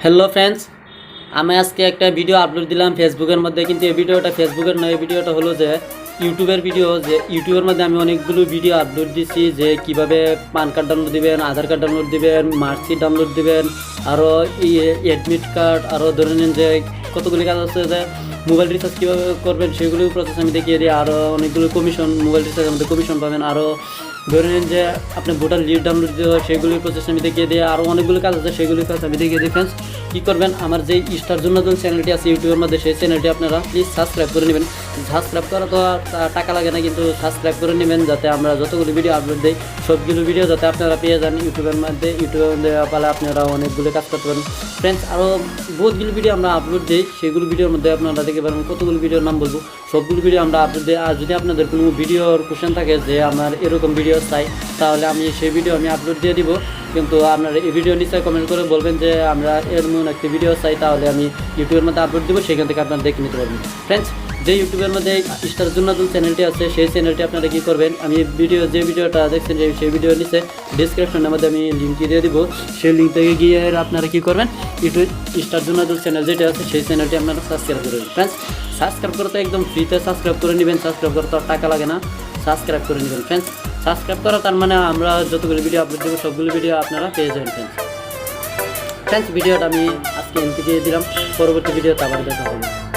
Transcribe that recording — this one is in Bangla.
হ্যালো ফ্রেন্ডস, আমি আজকে একটা ভিডিও আপলোড দিলাম ফেসবুকের মধ্যে, কিন্তু এই ভিডিওটা ফেসবুকের নয়, এই ভিডিওটা হলো যে ইউটিউবের ভিডিও। যে ইউটিউবের মধ্যে আমি অনেকগুলো ভিডিও আপলোড দিচ্ছি, যে কিভাবে পান কার্ড ডাউনলোড দিবেন, আধার কার্ড ডাউনলোড দিবেন, মার্কশিট ডাউনলোড দিবেন, আরও অ্যাডমিট কার্ড, আরও ধরে নিন যে কতগুলি কাজ আছে, যে মোবাইল রিচার্জ কীভাবে করবেন সেগুলো প্রসেস আমি দেখিয়ে দিই। আরও অনেকগুলো কমিশন, মোবাইল রিচার্জের মধ্যে কমিশন পাবেন। আরও ধরে নিন যে আপনি ভোটার লিস্ট ডাউনলোড দিতে হয়, সেগুলির প্রসেস আমি দেখিয়ে দিই। আরও অনেকগুলো কাজ আছে, সেগুলির কাজ আমি দেখিয়ে দিই। ফ্রেন্ডস, কী করবেন, আমার যে স্টার জুন্নাদুল চ্যানেলটি আছে ইউটিউবের মধ্যে, সেই চ্যানেলটি আপনারা প্লিজ সাবস্ক্রাইব করে নেবেন। সাবস্ক্রাইব করা তো টাকা লাগে না, কিন্তু সাবস্ক্রাইব করে নেবেন, যাতে আমরা যতগুলো ভিডিও আপলোড দিই সবগুলো ভিডিও যাতে আপনারা পেয়ে যান ইউটিউবের মধ্যে পালে আপনারা অনেকগুলো কাজ করতে পারেন। ফ্রেন্ডস, আরও বহুতগুলো ভিডিও আমরা আপলোড দিই, সেগুলো ভিডিওর মধ্যে আপনারা দেখতে পারেন। কতগুলো ভিডিওর নাম বলবো, সবগুলো ভিডিও আমরা আপলোড দিই। আর যদি আপনাদের কোনো ভিডিওর কোশ্চেন থাকে যে আমার এরকম ভিডিও চাই, তাহলে আমি সেই ভিডিও আমি আপলোড দিয়ে দিব। কিন্তু আপনারা এই ভিডিও নিচে কমেন্ট করে বলবেন যে আমরা এমন একটি ভিডিও চাই, তাহলে আমি ইউটিউবের মধ্যে আপলোড দিব, সেখান থেকে আপনারা দেখে নিতে পারবেন। ফ্রেন্ডস, যে ইউটিউবের মধ্যে স্টার জুন্নাদুল চ্যানেলটি আছে, সেই চ্যানেলটি আপনারা কী করবেন, আমি যে ভিডিওটা দেখছেন সেই ভিডিওর নিচে ডিসক্রিপশনের মধ্যে আমি লিঙ্কটি দিয়ে দিব। সেই লিঙ্ক থেকে গিয়ে আপনারা কী করবেন, ইউটিউব স্টার জুন্নাদুল চ্যানেল যেটা আছে সেই চ্যানেলটি আপনারা সাবস্ক্রাইব করবেন। ফ্রেন্ডস, সাবস্ক্রাইব করতে একদম ফ্রিতে সাবস্ক্রাইব করে নেবেন। সাবস্ক্রাইব করতে টাকা লাগে না, সাবস্ক্রাইব করে নেবেন। ফ্রেন্ডস, সাবস্ক্রাইব করা তার মানে আমরা যতগুলো ভিডিও আপলোড দেবো সবগুলো ভিডিও আপনারা পেয়ে যাবেন। ফ্রেন্ডস, ভিডিওটা আমি আজকে এন থেকে দিলাম, পরবর্তী ভিডিওতে আবার দেখা হবে।